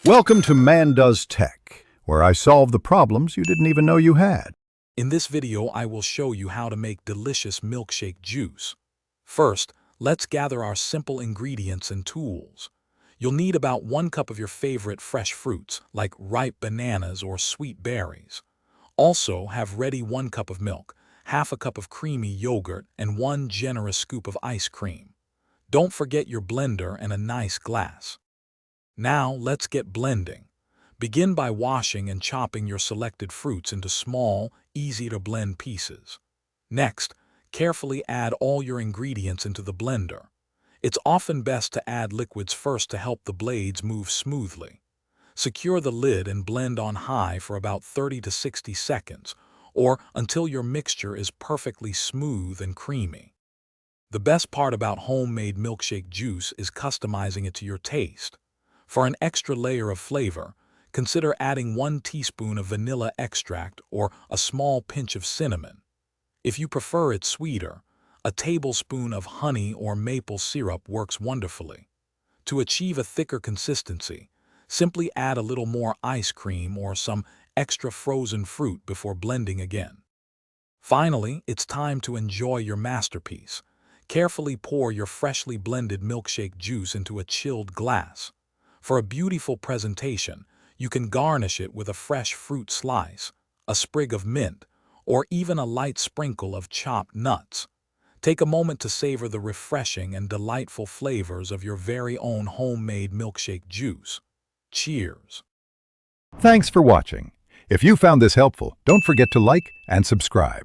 Welcome to Man Does Tech, where I solve the problems you didn't even know you had. In this video, I will show you how to make delicious milkshake juice. First, let's gather our simple ingredients and tools. You'll need about 1 cup of your favorite fresh fruits, like ripe bananas or sweet berries. Also, have ready 1 cup of milk, half a cup of creamy yogurt, and 1 generous scoop of ice cream. Don't forget your blender and a nice glass. Now, let's get blending. Begin by washing and chopping your selected fruits into small, easy-to-blend pieces. Next, carefully add all your ingredients into the blender. It's often best to add liquids first to help the blades move smoothly. Secure the lid and blend on high for about 30 to 60 seconds, or until your mixture is perfectly smooth and creamy. The best part about homemade milkshake juice is customizing it to your taste. For an extra layer of flavor, consider adding 1 teaspoon of vanilla extract or a small pinch of cinnamon. If you prefer it sweeter, a tablespoon of honey or maple syrup works wonderfully. To achieve a thicker consistency, simply add a little more ice cream or some extra frozen fruit before blending again. Finally, it's time to enjoy your masterpiece. Carefully pour your freshly blended milkshake juice into a chilled glass. For a beautiful presentation, you can garnish it with a fresh fruit slice, a sprig of mint, or even a light sprinkle of chopped nuts. Take a moment to savor the refreshing and delightful flavors of your very own homemade milkshake juice. Cheers! Thanks for watching. If you found this helpful, don't forget to like and subscribe.